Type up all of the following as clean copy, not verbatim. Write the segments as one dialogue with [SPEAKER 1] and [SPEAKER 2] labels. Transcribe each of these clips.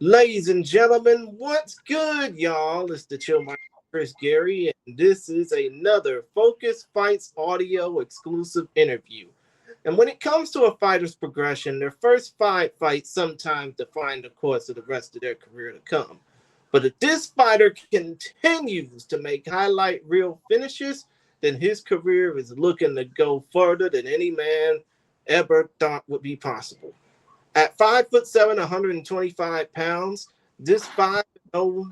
[SPEAKER 1] Ladies and gentlemen, what's good, y'all? It's the Chillmeister Chris Gary, and this is another Focus Fights audio exclusive interview. And when it comes to a fighter's progression, their first five fights sometimes define the course of the rest of their career to come. But if this fighter continues to make highlight reel finishes, then his career is looking to go further than any man ever thought would be possible. At 5'7", 125 pounds, this 5-0,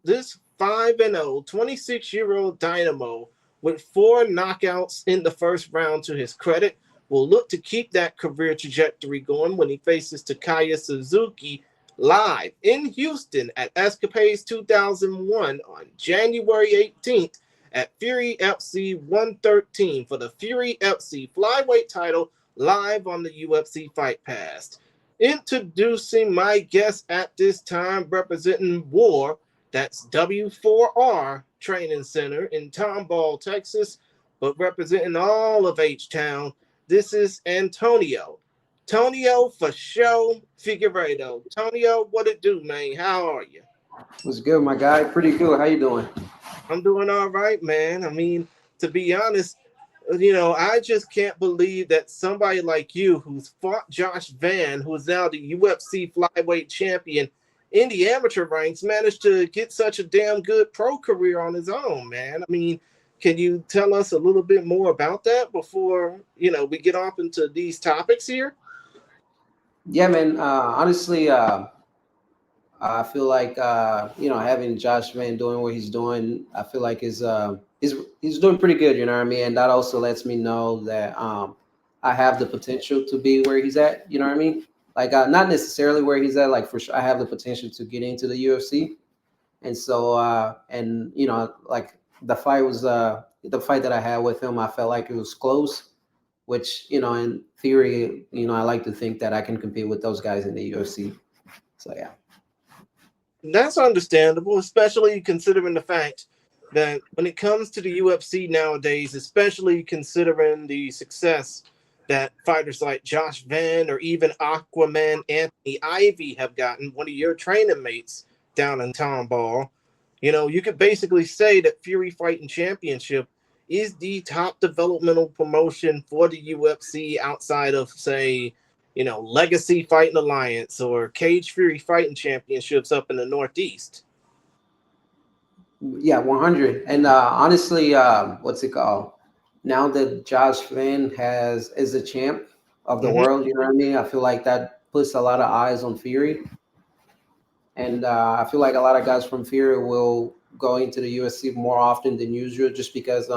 [SPEAKER 1] this 5-0, 26-year-old Dynamo with four knockouts in the first round to his credit will look to keep that career trajectory going when he faces Takaya Suzuki live in Houston at Escapades 2001 on January 18th at FURY FC 113 for the FURY FC Flyweight Title live on the UFC Fight Pass. Introducing my guest at this time, representing WAR, that's W4R Training Center in Tomball, Texas, but representing all of H-Town, this is Antonio. Tonio FoShow Figueiredo. Tonio, what it do, man? How are you?
[SPEAKER 2] What's good, my guy? Pretty good. How you doing?
[SPEAKER 1] I'm doing all right, man. I mean, to be honest, I just can't believe that somebody like you, who's fought Josh Van, who's now the UFC flyweight champion in the amateur ranks, managed to get such a damn good pro career on his own, man. I mean, can you tell us a little bit more about that before, we get off into these topics here?
[SPEAKER 2] Yeah, man. Honestly, I feel like having Josh Van doing what he's doing, I feel like he's doing pretty good. You know what I mean? And that also lets me know that I have the potential to be where he's at. You know what I mean? Like not necessarily where he's at. Like for sure, I have the potential to get into the UFC. And so, like the fight that I had with him, I felt like it was close. Which in theory, I like to think that I can compete with those guys in the UFC. So yeah.
[SPEAKER 1] That's understandable, especially considering the fact that when it comes to the UFC nowadays, especially considering the success that fighters like Josh Van or even Aquaman Anthony Ivy have gotten, one of your training mates down in Tomball, you could basically say that Fury Fighting Championship is the top developmental promotion for the UFC outside of, say, Legacy Fighting Alliance or Cage Fury Fighting Championships up in the Northeast.
[SPEAKER 2] Yeah, 100. And honestly, what's it called? Now that Josh Finn is the champ of the
[SPEAKER 1] Mm-hmm.
[SPEAKER 2] world, you know what I mean? I feel like that puts a lot of eyes on Fury. And I feel like a lot of guys from Fury will go into the UFC more often than usual just because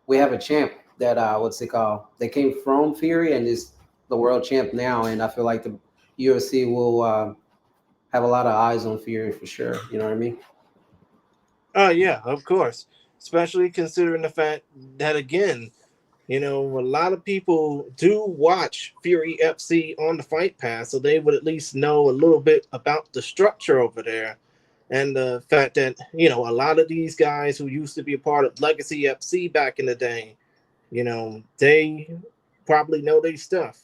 [SPEAKER 2] we have a champ that, what's it called? They came from Fury and is the world champ now. And I feel like the UFC will have a lot of eyes on Fury for sure. You know what I mean?
[SPEAKER 1] Oh, yeah, of course. Especially considering the fact that, again, a lot of people do watch Fury FC on the Fight Pass, so they would at least know a little bit about the structure over there. And the fact that, a lot of these guys who used to be a part of Legacy FC back in the day, they probably know their stuff.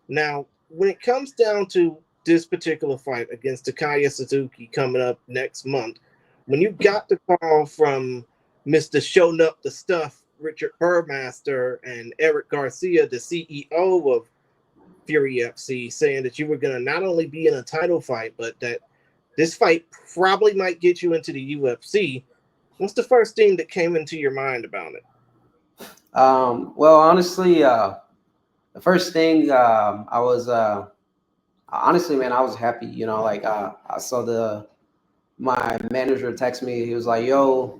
[SPEAKER 1] Now, when it comes down to this particular fight against Takaya Suzuki coming up next month, when you got the call from Mr. Showing Up the Stuff, Richard Burmaster, and Eric Garcia, the CEO of Fury FC, saying that you were going to not only be in a title fight, but that this fight probably might get you into the UFC, what's the first thing that came into your mind about it?
[SPEAKER 2] Well, honestly, the first thing I was honestly, man, I was happy. Like I saw my manager text me. He was like, "Yo,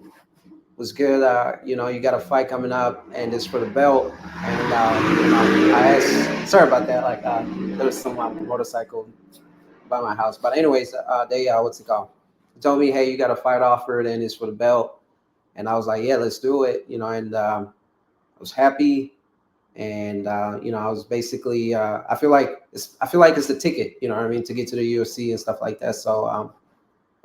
[SPEAKER 2] was good. You got a fight coming up, and it's for the belt." And I asked, sorry about that. Like there was some motorcycle by my house, but anyways, they what's it called? He told me, "Hey, you got a fight offered, and it's for the belt." And I was like, "Yeah, let's do it." And I was happy. And I was basically I feel like it's the ticket, you know what I mean, to get to the UFC and stuff like that. So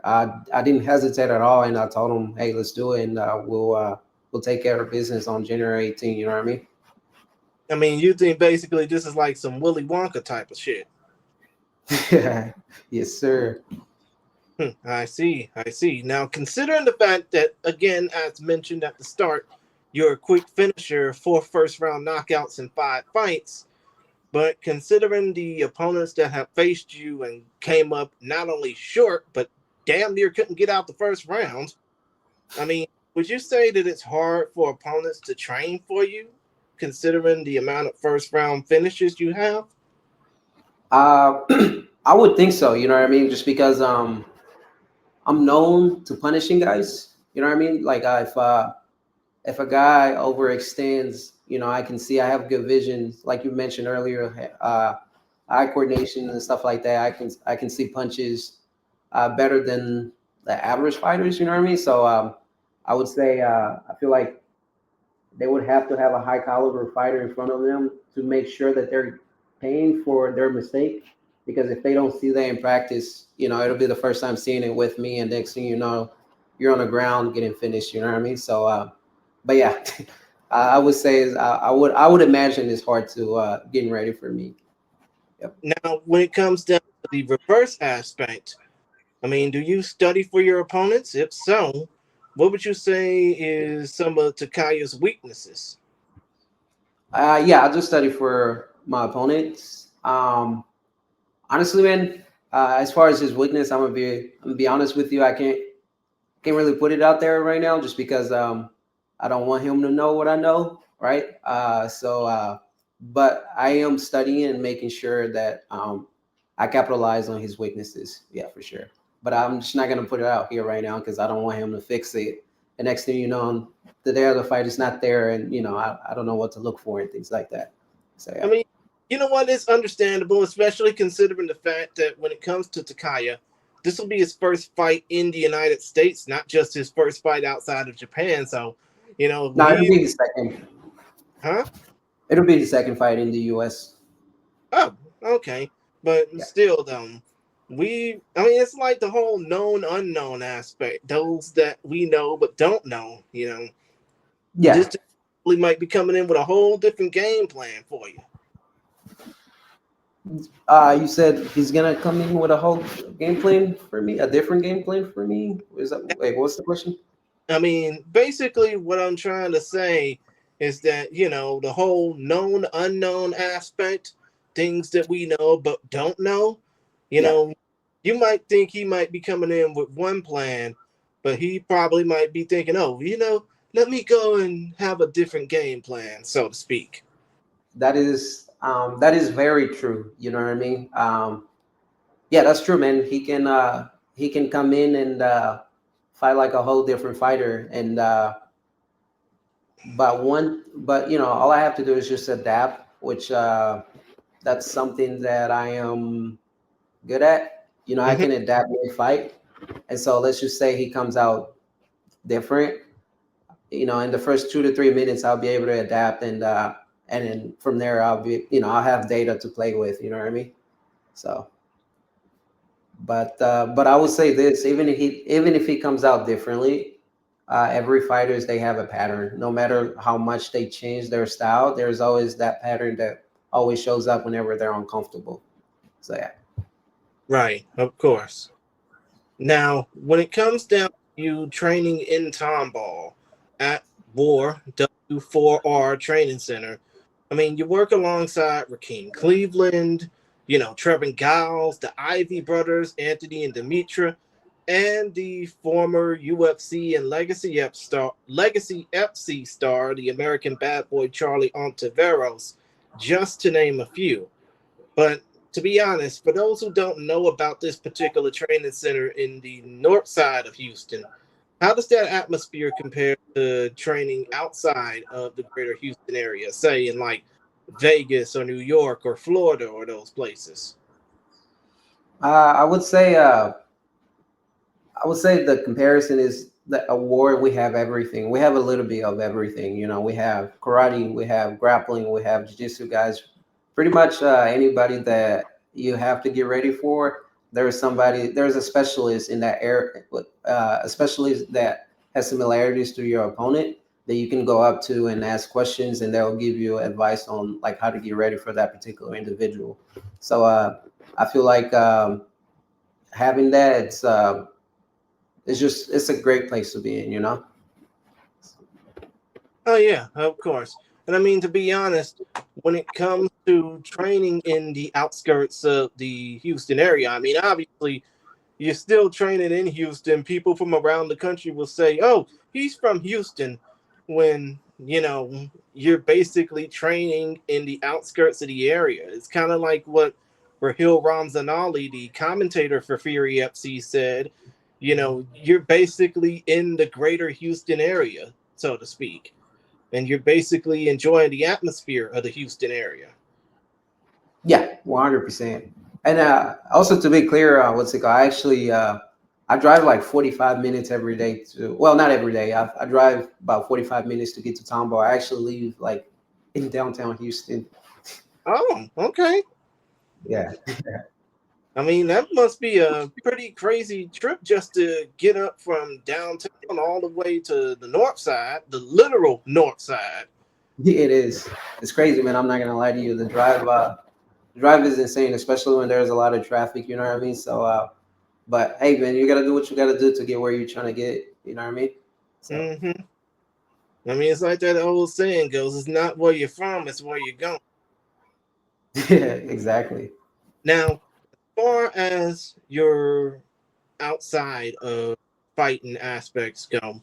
[SPEAKER 2] I didn't hesitate at all, and I told him, hey, let's do it, and we'll take care of business on January 18th. You know what I mean?
[SPEAKER 1] I mean, you think basically this is like some Willy Wonka type of shit.
[SPEAKER 2] Yes, sir.
[SPEAKER 1] I see. I see. Now, considering the fact that, again, as mentioned at the start, you're a quick finisher, 4 first-round knockouts in 5 fights. But considering the opponents that have faced you and came up not only short, but damn near couldn't get out the first round, I mean, would you say that it's hard for opponents to train for you, considering the amount of first-round finishes you have?
[SPEAKER 2] Uh, I would think so. You know what I mean? Just because I'm known to punishing guys. You know what I mean? Like if a guy overextends, you know, I can see I have good vision, like you mentioned earlier, eye coordination and stuff like that. I can see punches better than the average fighters. You know what I mean? So I would say I feel like they would have to have a high caliber fighter in front of them to make sure that they're paying for their mistake. Because if they don't see that in practice, you know, it'll be the first time seeing it with me, and next thing you know, you're on the ground getting finished. You know what I mean? So, but yeah, I would say I would imagine it's hard to getting ready for me. Yep.
[SPEAKER 1] Now, when it comes down to the reverse aspect, I mean, do you study for your opponents? If so, what would you say is some of Takaya's weaknesses?
[SPEAKER 2] Yeah, I just study for my opponents. Honestly, man, as far as his weakness, I'm gonna be honest with you. I can't really put it out there right now just because I don't want him to know what I know, right? But I am studying and making sure that I capitalize on his weaknesses. Yeah, for sure. But I'm just not gonna put it out here right now because I don't want him to fix it. The next thing you know, the day of the fight is not there, and you know I don't know what to look for and things like that. So
[SPEAKER 1] I
[SPEAKER 2] yeah.
[SPEAKER 1] mean, you know what? It's understandable, especially considering the fact that when it comes to Takaya, this will be his first fight in the United States, not just his first fight outside of Japan. So,
[SPEAKER 2] No, it'll
[SPEAKER 1] he,
[SPEAKER 2] be the second.
[SPEAKER 1] huh?
[SPEAKER 2] It'll be the second fight in the U.S.
[SPEAKER 1] Oh, okay. But
[SPEAKER 2] Yeah.
[SPEAKER 1] still, though, I mean, it's like the whole known unknown aspect. Those that we know but don't know. This
[SPEAKER 2] Yeah.
[SPEAKER 1] really might be coming in with a whole different game plan for you.
[SPEAKER 2] You said he's gonna come in with a whole game plan for me, a different game plan for me. Is that wait? What's the question?
[SPEAKER 1] I mean, basically, what I'm trying to say is that, the whole known unknown aspect, things that we know but don't know, you
[SPEAKER 2] Yeah,
[SPEAKER 1] know, you might think he might be coming in with one plan, but he probably might be thinking, oh, let me go and have a different game plan, so to speak.
[SPEAKER 2] that is very true. You know what I mean? Yeah, that's true, man. He can come in and fight like a whole different fighter, and but you know, all I have to do is just adapt, which that's something that I am good at. You know, I
[SPEAKER 1] Hmm.
[SPEAKER 2] can adapt mid fight, and so let's just say he comes out different. You know, in the first 2 to 3 minutes, I'll be able to adapt, and then from there, I'll have data to play with. You know what I mean? So, but I would say this: even if he comes out differently, every fighters they have a pattern. No matter how much they change their style, there's always that pattern that always shows up whenever they're uncomfortable. So yeah.
[SPEAKER 1] Right, of course. Now, when it comes down to you training in Tomball at War W4R Training Center, I mean, you work alongside Rakeem Cleveland, Trevin Giles, the Ivy brothers, Anthony and Demetra, and the former UFC and Legacy FC star, the American Bad Boy Charlie Ontiveros, just to name a few. But to be honest, for those who don't know about this particular training center in the north side of Houston, how does that atmosphere compare to training outside of the greater Houston area, say in like Vegas or New York or Florida or those places?
[SPEAKER 2] I would say the comparison is the award. We have everything. We have a little bit of everything. You know, we have karate, we have grappling, we have jiu-jitsu guys. Pretty much anybody that you have to get ready for. There's a specialist in that area, a specialist that has similarities to your opponent. that you can go up to and ask questions, and they'll give you advice on like how to get ready for that particular individual. So I feel like having that, it's a great place to be in, you know.
[SPEAKER 1] Oh yeah, of course. And I mean, to be honest, when it comes to training in the outskirts of the Houston area, I mean, obviously, you're still training in Houston. People from around the country will say, "Oh, he's from Houston," when you're basically training in the outskirts of the area. It's kind of like what Rahil Ramzanali, the commentator for Fury FC, said. You're basically in the greater Houston area, so to speak, and you're basically enjoying the atmosphere of the Houston area.
[SPEAKER 2] Yeah, 100%. And also to be clear, what's it called? I actually I drive like 45 minutes every day to. Well, not every day. I drive about 45 minutes to get to Tomball. I actually leave like in downtown Houston.
[SPEAKER 1] Oh, okay.
[SPEAKER 2] Yeah.
[SPEAKER 1] I mean, that must be a pretty crazy trip just to get up from downtown all the way to the north side, the literal north side.
[SPEAKER 2] It is. It's crazy, man. I'm not gonna lie to you. The drive is insane, especially when there's a lot of traffic. You know what I mean? So, but hey, man, you gotta do what you gotta do to get where you're trying to get. You know what I mean? So,
[SPEAKER 1] Hmm. I mean, it's like that old saying goes: "It's not where you're from; it's where you're going."
[SPEAKER 2] yeah, exactly.
[SPEAKER 1] Now, as far as your outside of fighting aspects go,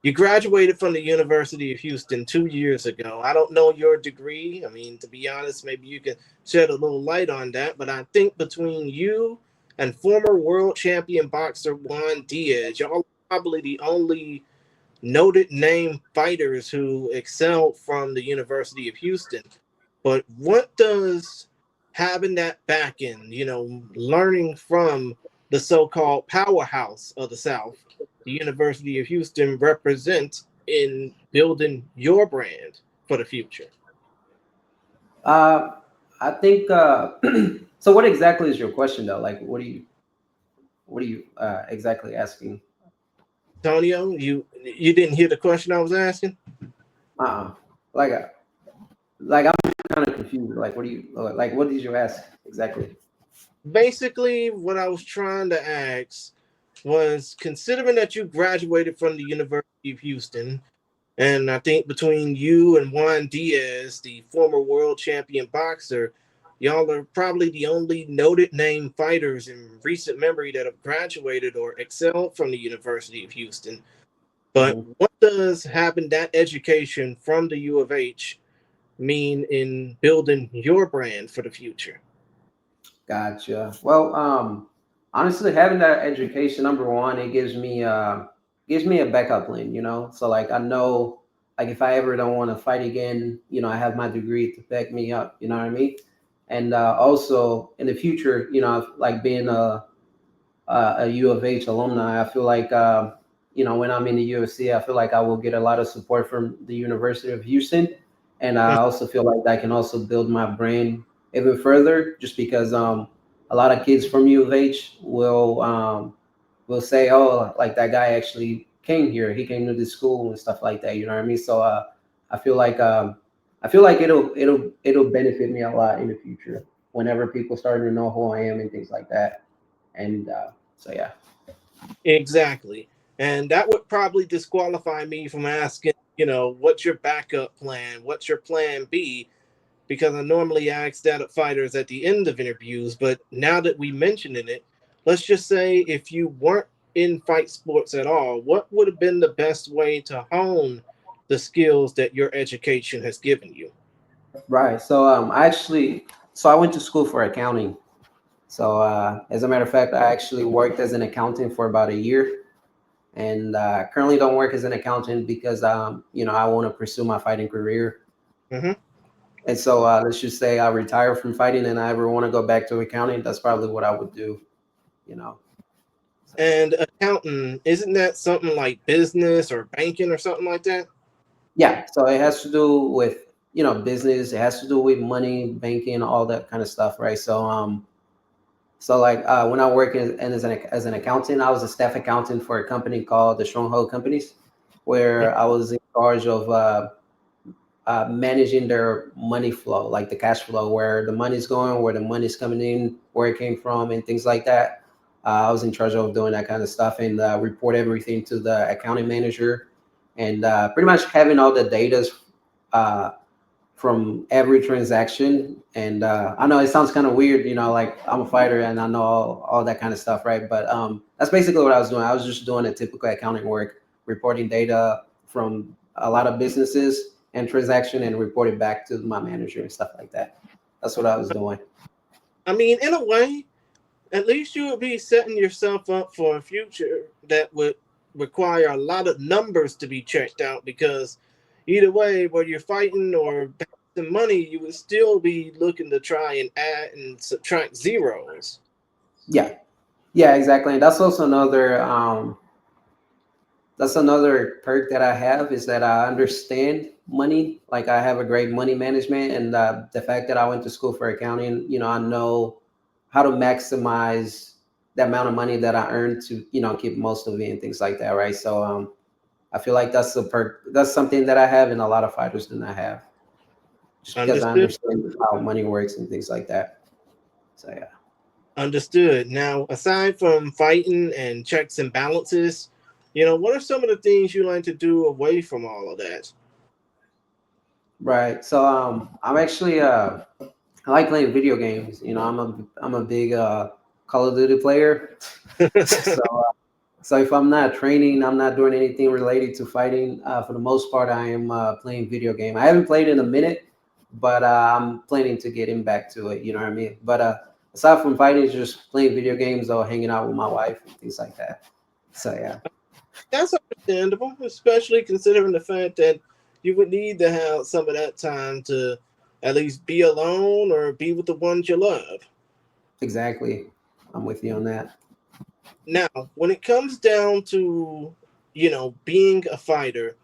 [SPEAKER 1] you graduated from the University of Houston 2 years ago. I don't know your degree. I mean, to be honest, maybe you can shed a little light on that. But I think between you and former world champion boxer Juan Diaz, y'all are probably the only noted name fighters who excelled from the University of Houston. But what does having that back end, learning from the so called powerhouse of the South, the University of Houston, represent in building your brand for the future?
[SPEAKER 2] Uh, I think. So, what exactly is your question, though? Like, what are you exactly asking?
[SPEAKER 1] Antonio, you didn't hear the question I was asking?
[SPEAKER 2] Uh-uh. Like, like I'm kind of confused. Like, what did you ask exactly?
[SPEAKER 1] Basically, what I was trying to ask was, considering that you graduated from the University of Houston, and I think between you and Juan Diaz, the former world champion boxer, y'all are probably the only noted name fighters in recent memory that have graduated or excelled from the University of Houston. But
[SPEAKER 2] Mhm.
[SPEAKER 1] what does having that education from the U of H mean in building your brand for the future?
[SPEAKER 2] Gotcha. Well, honestly, having that education, number one, it gives me a backup plan. You know, so like I know, like if I ever don't want to fight again, I have my degree to back me up. You know what I mean? And also in the future, like being a U of H alumni, I feel like when I'm in the UFC, I feel like I will get a lot of support from the University of Houston, and I also feel like I can also build my brand even further, just because a lot of kids from U of H will say, oh, like that guy actually came here, he came to this school and stuff like that. You know what I mean? So I feel like it'll benefit me a lot in the future whenever people start to know who I am and things like that. And so yeah.
[SPEAKER 1] Exactly. And that would probably disqualify me from asking, what's your backup plan? What's your plan B? Because I normally ask that of fighters at the end of interviews. But now that we mentioned it, let's just say if you weren't in fight sports at all, what would have been the best way to hone the skills that your education has given you?
[SPEAKER 2] Right. So I went to school for accounting. So as a matter of fact, I actually worked as an accountant for about a year, and currently don't work as an accountant because I want to pursue my fighting career.
[SPEAKER 1] Hmm.
[SPEAKER 2] And so let's just say I retire from fighting and I ever want to go back to accounting, that's probably what I would do. You know. So
[SPEAKER 1] And accounting, isn't that something like business or banking or something like that?
[SPEAKER 2] yeah. So it has to do with business. It has to do with money, banking, all that kind of stuff, right? So like when I work as an accountant, I was a staff accountant for a company called the Stronghold Companies, where I was in charge of managing their money flow, like the cash flow, where the money's going, where the money's coming in, where it came from, and things like that. I was in charge of doing that kind of stuff and report everything to the accounting manager, and pretty much having all the data uh, from every transaction. And I know it sounds kind of weird, like I'm a fighter and I know all that kind of stuff, right? But that's basically what I was doing. I was just doing a typical accounting work, reporting data from a lot of businesses and transaction and report it back to my manager and stuff like that. That's what I was doing.
[SPEAKER 1] I mean, in a way, at least you would be setting yourself up for a future that would require a lot of numbers to be checked out, because either way, whether you're fighting or balancing money, you would still be looking to try and add and subtract zeros.
[SPEAKER 2] Yeah, exactly. And that's another perk that I have, is that I understand money. Like I have a great money management, and the fact that I went to school for accounting, I know how to maximize the amount of money that I earn to, keep most of it and things like that, right? So I feel like that's a perk. That's something that I have, and a lot of fighters do not have, just because I
[SPEAKER 1] Understood.
[SPEAKER 2] understand how money works and things like that. So yeah.
[SPEAKER 1] Understood. Now, aside from fighting and checks and balances, what are some of the things you like to do away from all of that?
[SPEAKER 2] Right. So I'm actually I like playing video games. I'm a big Call of Duty player. So so if I'm not training, I'm not doing anything related to fighting. For the most part, I am playing video game. I haven't played in a minute, but I'm planning to get in back to it. You know what I mean? But aside from fighting, just playing video games or hanging out with my wife and things like that. So yeah.
[SPEAKER 1] That's understandable, especially considering the fact that you would need to have some of that time to at least be alone or be with the ones you love.
[SPEAKER 2] Exactly. I'm with you on that.
[SPEAKER 1] Now, when it comes down to, being a fighter,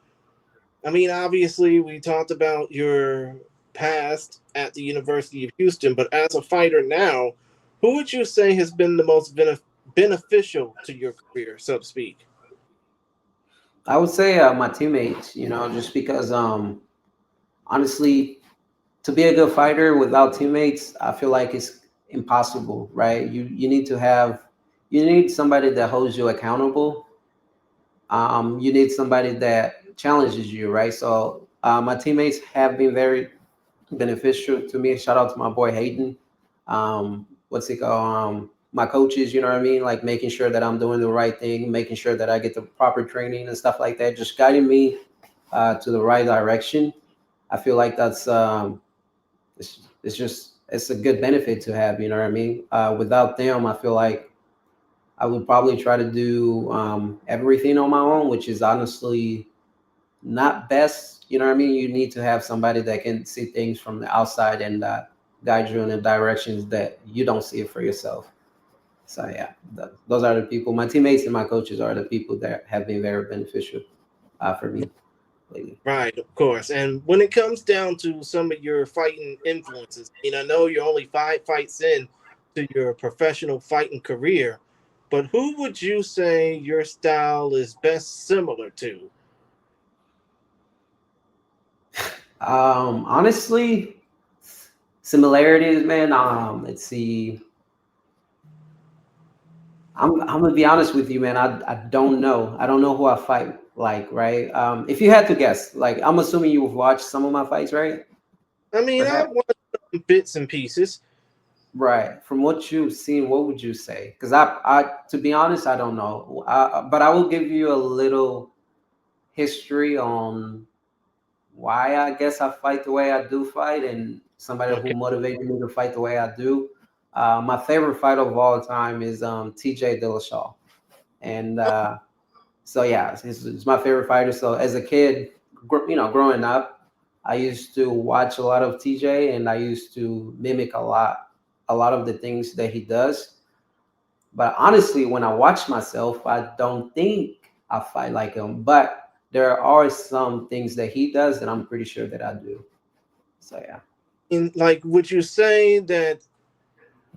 [SPEAKER 1] I mean, obviously, we talked about your past at the University of Houston, but as a fighter now, who would you say has been the most beneficial to your career, so to speak?
[SPEAKER 2] I would say my teammates. Just because honestly, to be a good fighter without teammates, I feel like it's impossible, right? You need somebody that holds you accountable. You need somebody that challenges you, right? So my teammates have been very beneficial to me. Shout out to my boy Hayden. What's it called? My coaches, you know what I mean? Like making sure that I'm doing the right thing, making sure that I get the proper training and stuff like that, just guiding me to the right direction. I feel like that's it's a good benefit to have. You know what I mean? Without them, I feel like I would probably try to do everything on my own, which is honestly not best. You know what I mean? You need to have somebody that can see things from the outside and guide you in the directions that you don't see it for yourself. So yeah, those are the people. My teammates and my coaches are the people that have been very beneficial for me lately.
[SPEAKER 1] Right, of course. And when it comes down to some of your fighting influences, I know you're only 5 fights in to your professional fighting career, but who would you say your style is best similar to?
[SPEAKER 2] Honestly, similarities, man. Let's see. I'm gonna be honest with you, man. I don't know. I don't know who I fight like, right? If you had to guess, like, I'm assuming you've watched some of my fights, right?
[SPEAKER 1] I mean, I've
[SPEAKER 2] Perhaps.
[SPEAKER 1] watched some bits and pieces.
[SPEAKER 2] Right. From what you've seen, what would you say? Because to be honest, I don't know. But I will give you a little history on why I guess I fight the way I do fight, and somebody who
[SPEAKER 1] Okay.
[SPEAKER 2] motivated me to fight the way I do. My favorite fight of all time is TJ Dillashaw, and so yeah, it's my favorite fighter. So as a kid, growing up, I used to watch a lot of TJ, and I used to mimic a lot of the things that he does. But honestly, when I watch myself, I don't think I fight like him. But there are some things that he does that I'm pretty sure that I do. So yeah.
[SPEAKER 1] Would you say that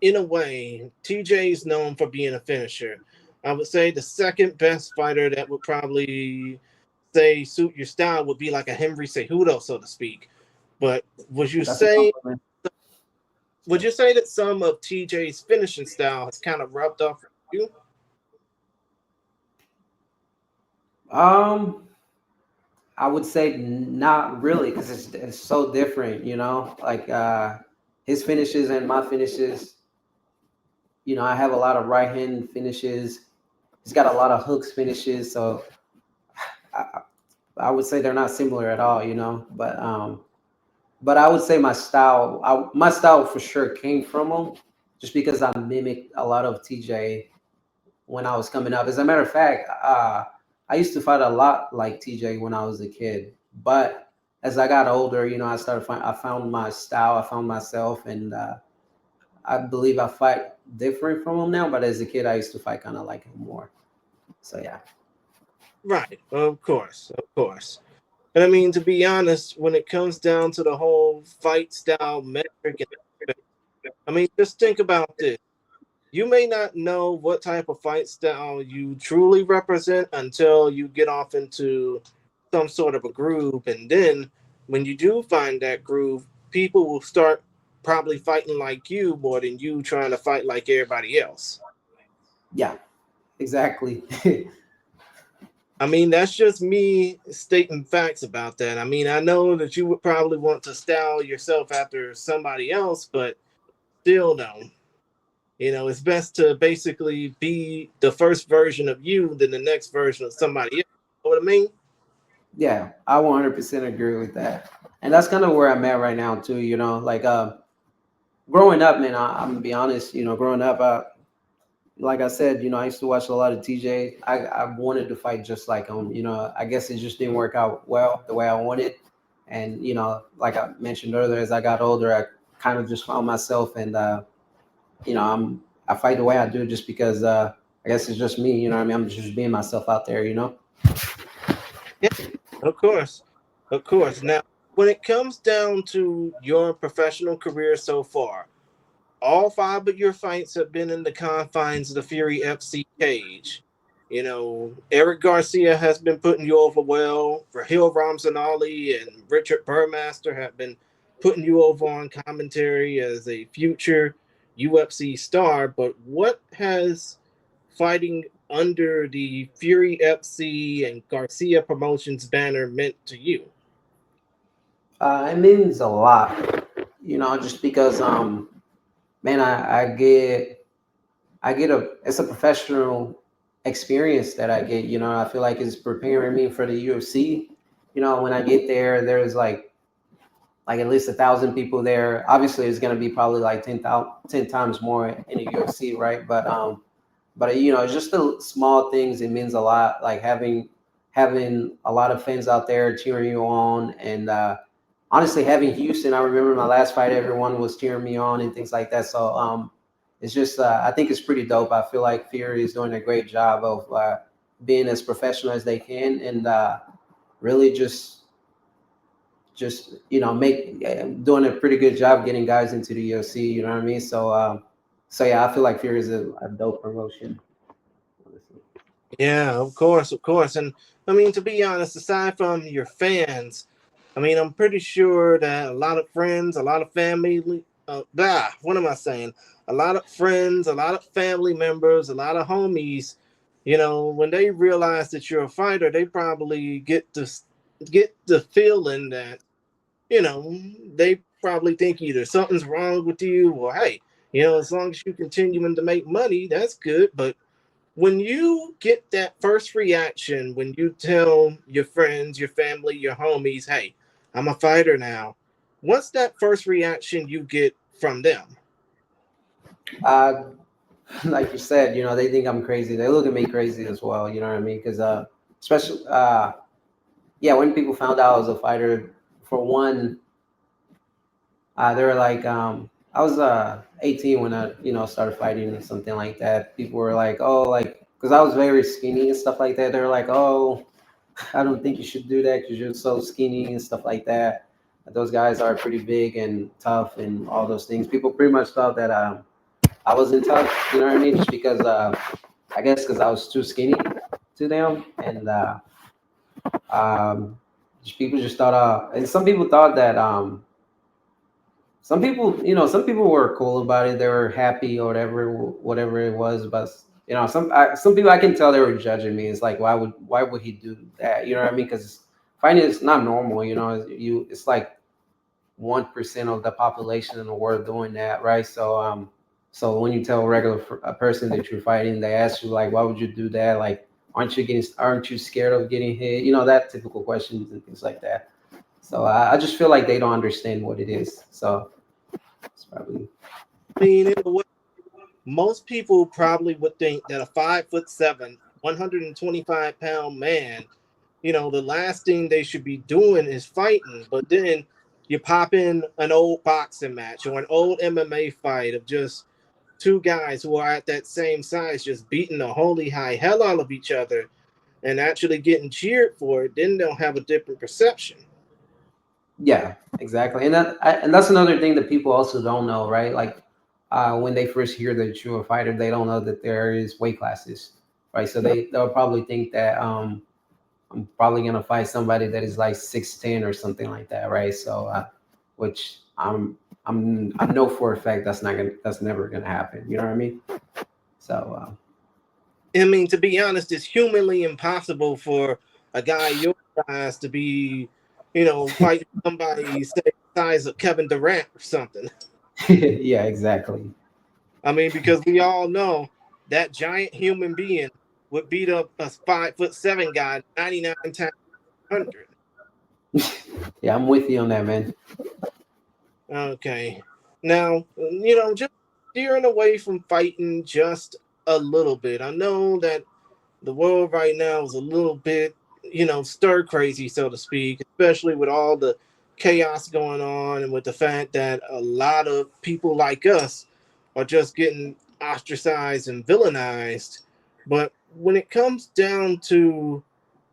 [SPEAKER 1] in a way, TJ is known for being a finisher? I would say the second best fighter that would probably say suit your style would be like a Henry Cejudo, so to speak. But would you
[SPEAKER 2] That's a
[SPEAKER 1] say
[SPEAKER 2] compliment.
[SPEAKER 1] would you say that some of TJ's finishing style has kind of rubbed off you?
[SPEAKER 2] Um, I would say not really because it's so different, you know. Like his finishes and my finishes. You know, I have a lot of right hand finishes. He's got a lot of hooks finishes, so I, I would say they're not similar at all, you know. But I would say my style for sure came from him, just because I mimicked a lot of TJ when I was coming up. As a matter of fact, I used to fight a lot like TJ when I was a kid. But as I got older, you know, I found my style, I found myself, and I believe I fight different from him now. But as a kid, I used to fight kind of like him more. So yeah.
[SPEAKER 1] Right, of course, of course. And I mean, to be honest, when it comes down to the whole fight style metric, I mean, just think about this. You may not know what type of fight style you truly represent until you get off into some sort of a groove. And then when you do find that groove, people will start probably fighting like you more than you trying to fight like everybody else.
[SPEAKER 2] Yeah, exactly.
[SPEAKER 1] I mean, that's just me stating facts about that. I mean, I know that you would probably want to style yourself after somebody else, but still, no. You know, it's best to basically be the first version of you than the next version of somebody else. You know what I mean?
[SPEAKER 2] Yeah, I 100% agree with that. And that's kind of where I'm at right now too, you know, like growing up, man, I'm gonna be honest, you know, growing up, like I said, you know, I used to watch a lot of TJ. I wanted to fight just like him. You know, I guess it just didn't work out well the way I wanted. And, you know, like I mentioned earlier, as I got older, I kind of just found myself and, you know, I fight the way I do just because I guess it's just me, you know what I mean? I'm just being myself out there, you know?
[SPEAKER 1] Yeah, of course. Of course. Now, when it comes down to your professional career so far, all five of your fights have been in the confines of the Fury FC cage. You know, Eric Garcia has been putting you over well. Rahil Ramzanali and Richard Burmaster have been putting you over on commentary as a future UFC star. But what has fighting under the Fury FC and Garcia Promotions banner meant to you?
[SPEAKER 2] It means a lot, you know, just because, man, it's a professional experience that I get. You know, I feel like it's preparing me for the UFC. You know, when I get there, there's like at least 1,000 people there. Obviously, it's gonna be probably like 10 times more in the UFC, right? But you know, it's just the small things. It means a lot. Like having a lot of fans out there cheering you on, and honestly, having Houston. I remember my last fight, everyone was cheering me on and things like that. So it's just I think it's pretty dope. I feel like Fury is doing a great job of being as professional as they can, and really just you know make doing a pretty good job getting guys into the UFC. You know what I mean? So yeah, I feel like Fury is a dope promotion. Honestly.
[SPEAKER 1] Yeah, of course, of course. And I mean, to be honest, aside from your fans, I mean, I'm pretty sure that a lot of friends, a lot of family, what am I saying? A lot of friends, a lot of family members, a lot of homies, you know, when they realize that you're a fighter, they probably get the feeling that, you know, they probably think either something's wrong with you or hey, you know, as long as you continuing to make money, that's good. But when you get that first reaction, when you tell your friends, your family, your homies, hey, I'm a fighter now, what's that first reaction you get from them?
[SPEAKER 2] Uh, like you said, you know they think I'm crazy. They look at me crazy as well. You know what I mean? Because especially yeah, when people found out I was a fighter, for one, they were like, I was 18 when I, you know, started fighting and something like that. People were like, oh, like, because I was very skinny and stuff like that. They were like, oh, I don't think you should do that because you're so skinny and stuff like that. Those guys are pretty big and tough and all those things. People pretty much thought that I wasn't tough, you know what I mean? Just because I guess because I was too skinny to them, and People just thought, and some people thought that, some people were cool about it. They were happy or whatever it was. But some people, I can tell they were judging me. It's like, why would he do that? You know what I mean? Because fighting is not normal. It's like 1% of the population in the world doing that, right? So when you tell a person that you're fighting, they ask you like, why would you do that? Like, aren't you scared of getting hit? That typical questions and things like that. So I just feel like they don't understand what it is. So it's probably.
[SPEAKER 1] I mean, in a way, most people probably would think that a 5'7", 125-pound man, the last thing they should be doing is fighting. But then you pop in an old boxing match or an old MMA fight of just two guys who are at that same size, just beating the holy high hell out of each other and actually getting cheered for it. Then they'll have a different perception.
[SPEAKER 2] Yeah, exactly, and that's another thing that people also don't know, right? Like, when they first hear that you're a fighter, they don't know that there is weight classes, right? So they'll probably think that, I'm probably gonna fight somebody that is like 6'10" or something like that, right? So, which I know for a fact that's never gonna happen. You know what I mean? So,
[SPEAKER 1] I mean, to be honest, it's humanly impossible for a guy your size to be, fighting somebody say the size of Kevin Durant or something.
[SPEAKER 2] yeah, exactly.
[SPEAKER 1] I mean, because we all know that giant human being would beat up a 5'7" guy 99 times 100.
[SPEAKER 2] Yeah, I'm with you on that, man.
[SPEAKER 1] Okay. Now, just steering away from fighting just a little bit. I know that the world right now is a little bit, stir crazy, so to speak, especially with all the chaos going on and with the fact that a lot of people like us are just getting ostracized and villainized. But when it comes down to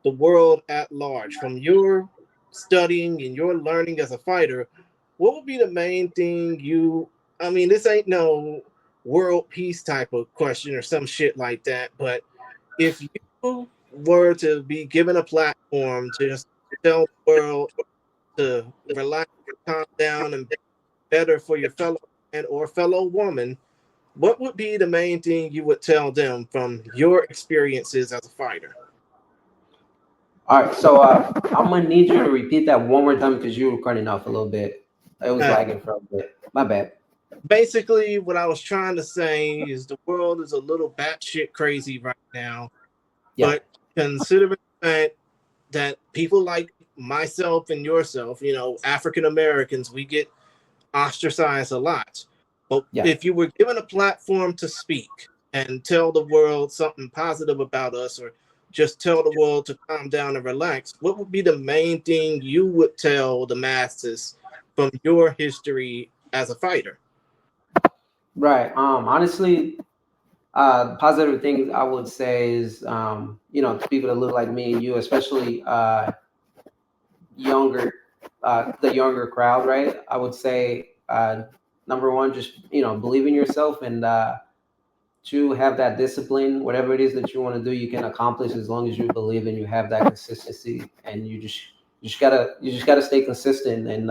[SPEAKER 1] the world at large, from your studying and your learning as a fighter, what would be the main thing I mean, this ain't no world peace type of question or some shit like that, but if you were to be given a platform to just tell the world to relax, calm down, and be better for your fellow man or fellow woman, what would be the main thing you would tell them from your experiences as a fighter?
[SPEAKER 2] All right, so, I'm gonna need you to repeat that one more time because you were cutting off a little bit. It was
[SPEAKER 1] Uh,
[SPEAKER 2] lagging for a bit. My bad.
[SPEAKER 1] Basically, what I was trying to say is the world is a little batshit crazy right now,
[SPEAKER 2] Yeah.
[SPEAKER 1] but considering the fact that people like myself and yourself, African Americans, we get ostracized a lot. But
[SPEAKER 2] Yeah.
[SPEAKER 1] if you were given a platform to speak and tell the world something positive about us, or just tell the world to calm down and relax, what would be the main thing you would tell the masses from your history as a fighter?
[SPEAKER 2] Right. Honestly, positive things I would say is, to people that look like me and you, especially, younger, the younger crowd, right? I would say, number one, just believe in yourself, and, two, have that discipline. Whatever it is that you want to do, you can accomplish as long as you believe and you have that consistency. And you just gotta stay consistent, and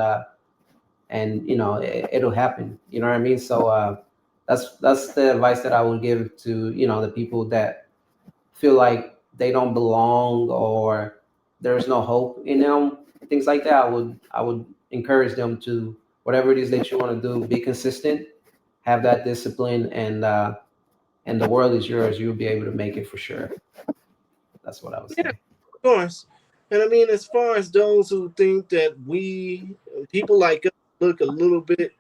[SPEAKER 2] it'll happen. You know what I mean? So, that's the advice that I would give to the people that feel like they don't belong or there's no hope in them, things like that. I would encourage them to, whatever it is that you want to do, be consistent, have that discipline, and the world is yours. You'll be able to make it for sure. That's what I would
[SPEAKER 1] Yeah,
[SPEAKER 2] say.
[SPEAKER 1] of course. And I mean, as far as those who think that people like us, look a little bit,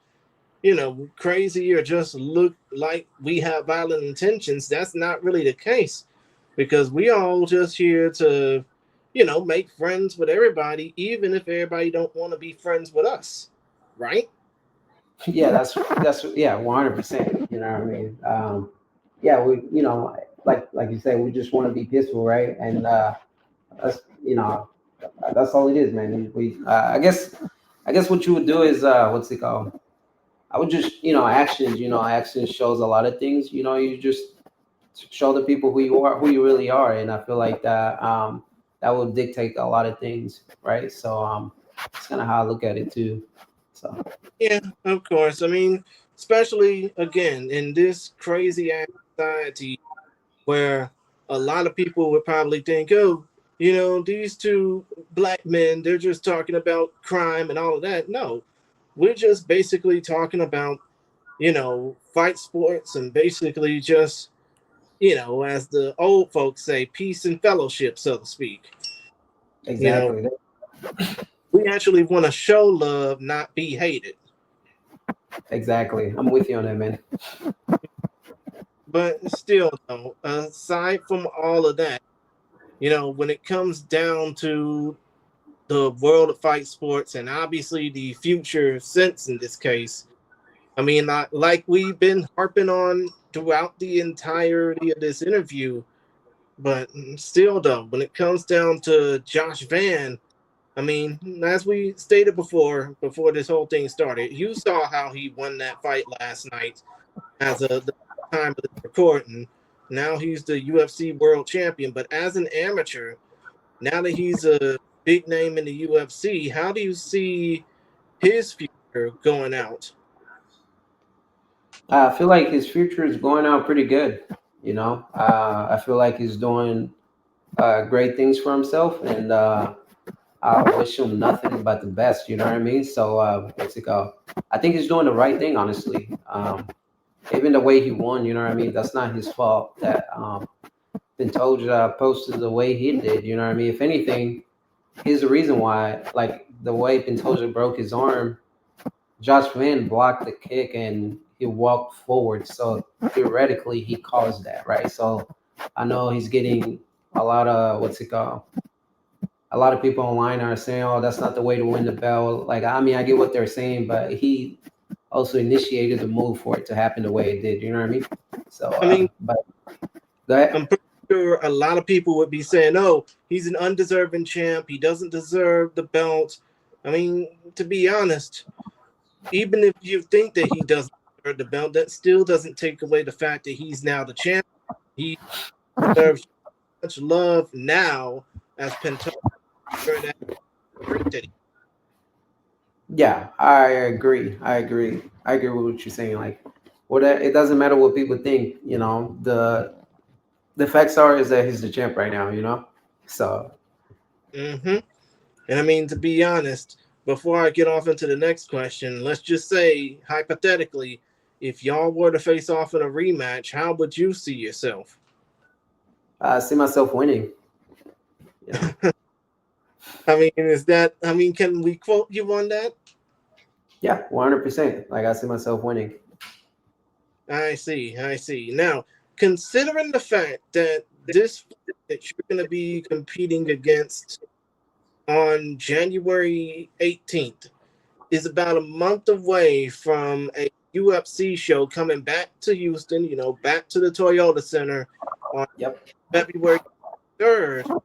[SPEAKER 1] crazy or just look like we have violent intentions, that's not really the case because we all just here to, make friends with everybody, even if everybody don't want to be friends with us, right?
[SPEAKER 2] Yeah, that's yeah, 100%. You know what I mean? Yeah, like you say, we just want to be peaceful, right? And, that's that's all it is, man. I guess what you would do is, what's it called? I would just, actions. Actions shows a lot of things. You just show the people who you are, who you really are, and I feel like that, that will dictate a lot of things, right? So it's kind of how I look at it too. So
[SPEAKER 1] Yeah, of course. I mean, especially again in this crazy ass society where a lot of people would probably think, oh, these two black men, they're just talking about crime and all of that. No, we're just basically talking about, fight sports and basically just, as the old folks say, peace and fellowship, so to speak. You know,
[SPEAKER 2] exactly,
[SPEAKER 1] we actually want to show love, not be hated.
[SPEAKER 2] exactly. I'm with you on that, man.
[SPEAKER 1] But still, though, aside from all of that, when it comes down to the world of fight sports and obviously the future sense in this case, I mean, like we've been harping on throughout the entirety of this interview, but still, though, when it comes down to Josh Van, I mean, as we stated before this whole thing started, you saw how he won that fight last night as of the time of the recording. Now he's the UFC world champion, but as an amateur, now that he's a big name in the UFC, how do you see his future going out?
[SPEAKER 2] I feel like his future is going out pretty good. I feel like he's doing great things for himself, and I wish him nothing but the best. You know what I mean? So what's it called? I think he's doing the right thing, honestly. Even the way he won, you know what I mean? That's not his fault that Pantoja posted the way he did. You know what I mean? If anything, here's the reason why. Like the way Pantoja broke his arm, Josh Van blocked the kick and he walked forward. So theoretically, he caused that, right? So I know he's getting a lot of what's it called? A lot of people online are saying, "Oh, that's not the way to win the belt." Like, I mean, I get what they're saying, but he also initiated the move for it to happen the way it did. You know what I mean? So,
[SPEAKER 1] I mean,
[SPEAKER 2] but go ahead.
[SPEAKER 1] I'm pretty sure a lot of people would be saying, "Oh, he's an undeserving champ. He doesn't deserve the belt." I mean, to be honest, even if you think that he doesn't deserve the belt, that still doesn't take away the fact that he's now the champ. He deserves much love now as Pantoja that streak that he.
[SPEAKER 2] Yeah, I agree. I agree with what you're saying. Like, it doesn't matter what people think. The facts are is that he's the champ right now. So
[SPEAKER 1] Mm-hmm. And I mean, to be honest, before I get off into the next question, let's just say, hypothetically, if y'all were to face off in a rematch, how would you see yourself?
[SPEAKER 2] I see myself winning. You know.
[SPEAKER 1] I mean, can we quote you on that?
[SPEAKER 2] Yeah, 100%. Like I see myself winning.
[SPEAKER 1] I see, I see. Now, considering the fact that this fight that you're going to be competing against on January 18th is about a month away from a UFC show coming back to Houston, back to the Toyota Center on
[SPEAKER 2] Yep.
[SPEAKER 1] February 3rd.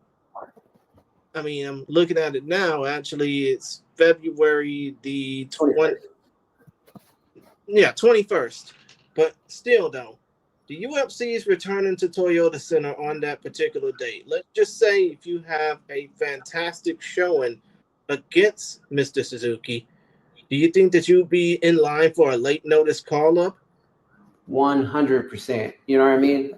[SPEAKER 1] I mean, I'm looking at it now. Actually, it's February the 20,
[SPEAKER 2] 21st.
[SPEAKER 1] yeah, 21st. But still, though, the UFC is returning to Toyota Center on that particular date. Let's just say if you have a fantastic showing against Mr. Suzuki, do you think that you'd be in line for a late notice call up?
[SPEAKER 2] 100%. You know what I mean?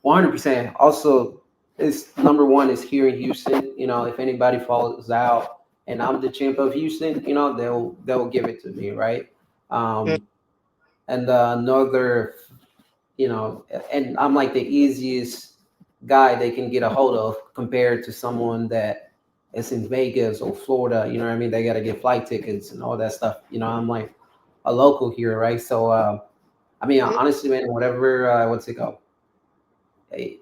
[SPEAKER 2] 100%. Also, it's number one is here in Houston. If anybody falls out and I'm the champ of Houston, they'll give it to me, right?
[SPEAKER 1] Mm,
[SPEAKER 2] Um, and another, and I'm like the easiest guy they can get a hold of compared to someone that is in Vegas or Florida. You know what I mean? They got to get flight tickets and all that stuff. I'm like a local here, right? So, I mean,
[SPEAKER 1] mm,
[SPEAKER 2] honestly, man, whatever, what's it called? Hey,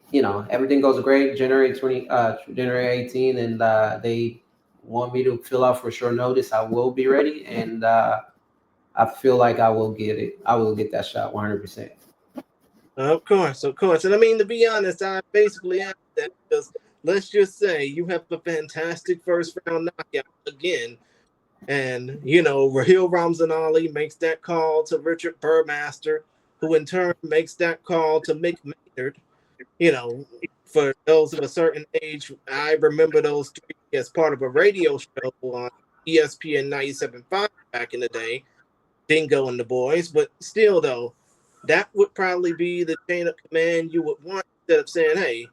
[SPEAKER 2] everything goes great. January 18, and they want me to fill out for short notice. I will be ready, and I feel like I will get it. I will get that shot 100%.
[SPEAKER 1] of course, of course. And I mean, to be honest, I basically asked that because let's just say you have a fantastic first round knockout again. And, Raheel Ramzanali makes that call to Richard Burmaster, who in turn makes that call to Mick Maynard. you know, for those of a certain age, I remember those three as part of a radio show on ESPN 97.5 back in the day, Dingo and the Boys. But still, though, that would probably be the chain of command you would want instead of saying, hey,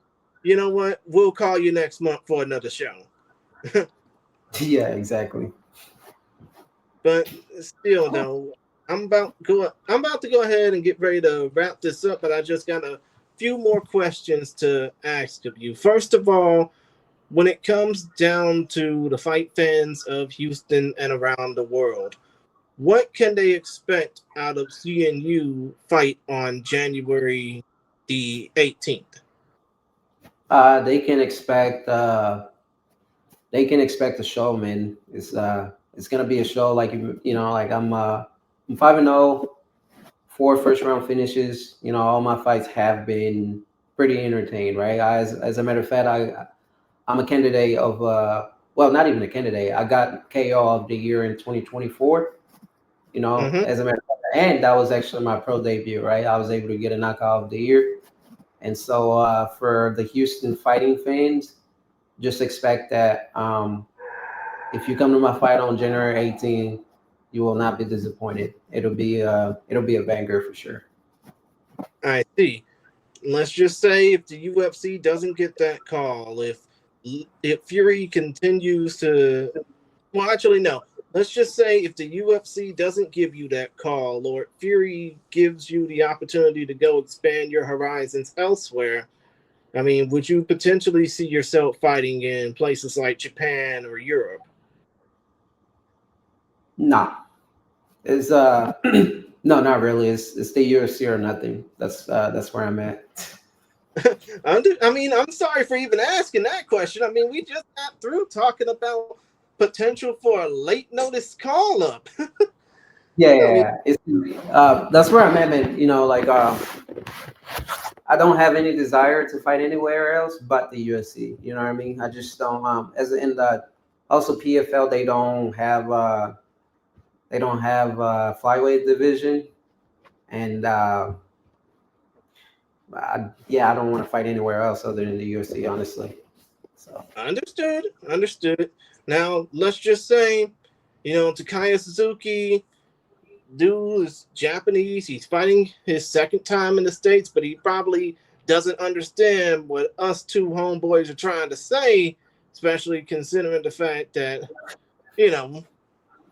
[SPEAKER 1] you know what, we'll call you next month for another show.
[SPEAKER 2] Yeah, exactly.
[SPEAKER 1] But still, though, I'm about to go ahead and get ready to wrap this up, but I just got a few more questions to ask of you. First of all, when it comes down to the fight fans of Houston and around the world, what can they expect out of seeing you fight on January the 18th?
[SPEAKER 2] They can expect a show, man. It's gonna be a show like like I'm 5-0, 4 first round finishes. All my fights have been pretty entertained, right? As a matter of fact, I'm a candidate of well, not even a candidate. I got KO of the year in 2024.
[SPEAKER 1] Mm-hmm.
[SPEAKER 2] As a matter of fact, and that was actually my pro debut, right? I was able to get a knockout of the year. And so for the Houston fighting fans, just expect that if you come to my fight on January 18th, you will not be disappointed. It'll be a banger for sure.
[SPEAKER 1] I see. Let's just say if the UFC doesn't get that call, if Fury continues to, well, actually no. Let's just say if the UFC doesn't give you that call, Lord Fury gives you the opportunity to go expand your horizons elsewhere. I mean, would you potentially see yourself fighting in places like Japan or Europe?
[SPEAKER 2] Nah, it's no, not really. It's the UFC or nothing. That's where I'm at.
[SPEAKER 1] I mean, I'm sorry for even asking that question. I mean, we just got through talking about potential for a late notice call up.
[SPEAKER 2] Yeah,
[SPEAKER 1] I mean,
[SPEAKER 2] yeah, yeah. That's where I'm at, man. I don't have any desire to fight anywhere else but the UFC. You know what I mean? I just don't. As in the also PFL, they don't have flyweight division, and yeah, I don't want to fight anywhere else other than the UFC, honestly. So
[SPEAKER 1] understood, understood. Now, let's just say, Takaya Suzuki, dude is Japanese. He's fighting his second time in the States, but he probably doesn't understand what us two homeboys are trying to say, especially considering the fact that, you know,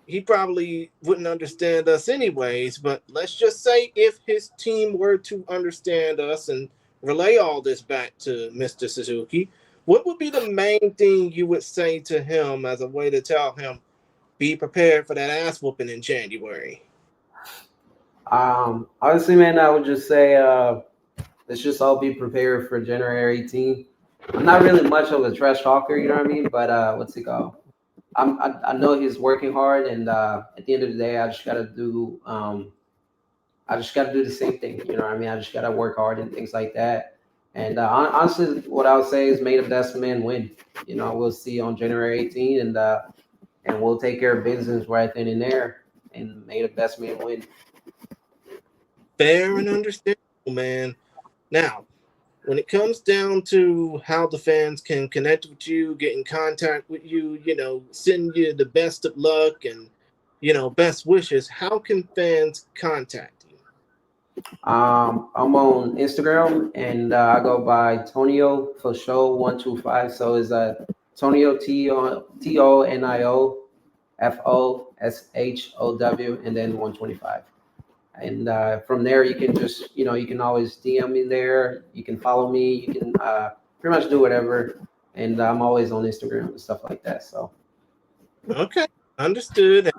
[SPEAKER 1] he probably wouldn't understand us anyways. But let's just say if his team were to understand us and relay all this back to Mr. Suzuki, what would be the main thing you would say to him as a way to tell him, be prepared for that ass whooping in January?
[SPEAKER 2] honestly, man, I would just say let's just all be prepared for January 18th. I'm not really much of a trash talker, you know what I mean? But what's it called? I know he's working hard, and at the end of the day, I just gotta do the same thing. You know what I mean? I just gotta work hard and things like that. And honestly, what I would say is, may the best man win. We'll see on January 18th, and we'll take care of business right then and there, and may the best man win.
[SPEAKER 1] Fair and understandable, man. Now, when it comes down to how the fans can connect with you, get in contact with you, send you the best of luck and, best wishes, how can fans contact you?
[SPEAKER 2] I'm on Instagram, and I go by Tonio FoShow 125. So it's Tonio TONIO FOSHOW, and then 125. And from there, you can always DM me there. You can follow me. You can pretty much do whatever. And I'm always on Instagram and stuff like that. So
[SPEAKER 1] Okay, understood.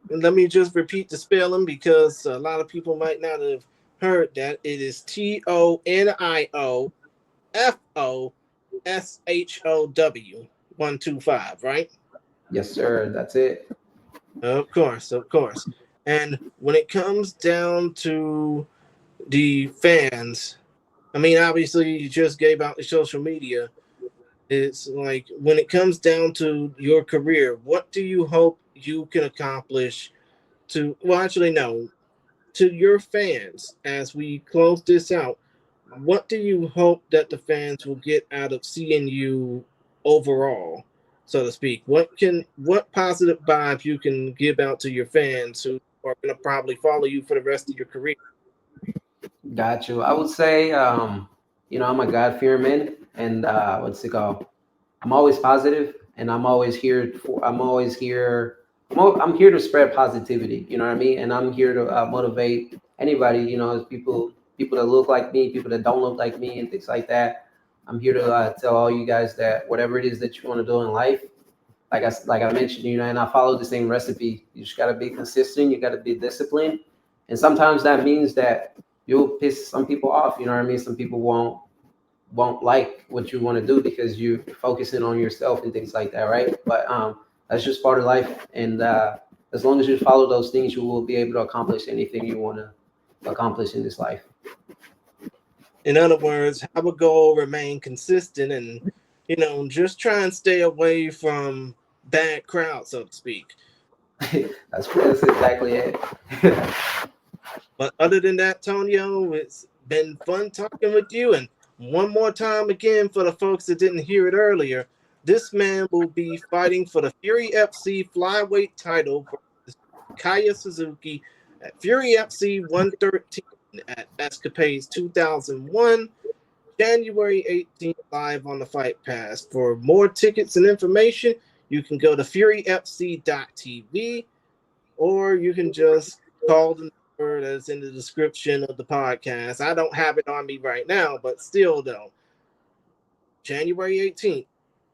[SPEAKER 1] And let me just repeat the spelling because a lot of people might not have heard that. It is TONIOFOSHOW 125, right?
[SPEAKER 2] yes, sir. That's it.
[SPEAKER 1] Of course, of course. And when it comes down to the fans, I mean, obviously, you just gave out the social media. It's like when it comes down to your career, what do you hope you can accomplish to, well, actually, no, to your fans as we close this out? what do you hope that the fans will get out of seeing you overall, so to speak? What positive vibe you can give out to your fans who are going to probably follow you for the rest of your career?
[SPEAKER 2] Got you. I would say, I'm a God-fearing man, and what's it called? I'm always positive, and I'm always here. I'm always here. I'm here to spread positivity. You know what I mean? And I'm here to motivate anybody. People that look like me, people that don't look like me, and things like that. I'm here to tell all you guys that whatever it is that you want to do in life, like I mentioned, and I follow the same recipe. You just got to be consistent. You got to be disciplined, and sometimes that means that you'll piss some people off. You know what I mean? Some people won't like what you want to do because you're focusing on yourself and things like that, right? But that's just part of life, and as long as you follow those things, you will be able to accomplish anything you want to accomplish in this life.
[SPEAKER 1] In other words, have a goal, remain consistent, and just try and stay away from bad crowds, so to speak.
[SPEAKER 2] That's exactly it.
[SPEAKER 1] But other than that, Tonio, it's been fun talking with you. And one more time again, for the folks that didn't hear it earlier, this man will be fighting for the FURY FC Flyweight Title for Takaya Suzuki at FURY FC 113 at Escapades 2001, January 18th, live on the Fight Pass. For more tickets and information, you can go to furyfc.tv, or you can just call the number that's in the description of the podcast. I don't have it on me right now, but still, though, January 18th,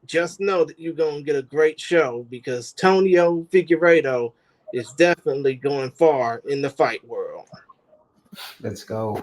[SPEAKER 1] just know that you're going to get a great show because Tonio Figueiredo is definitely going far in the fight world.
[SPEAKER 2] Let's go.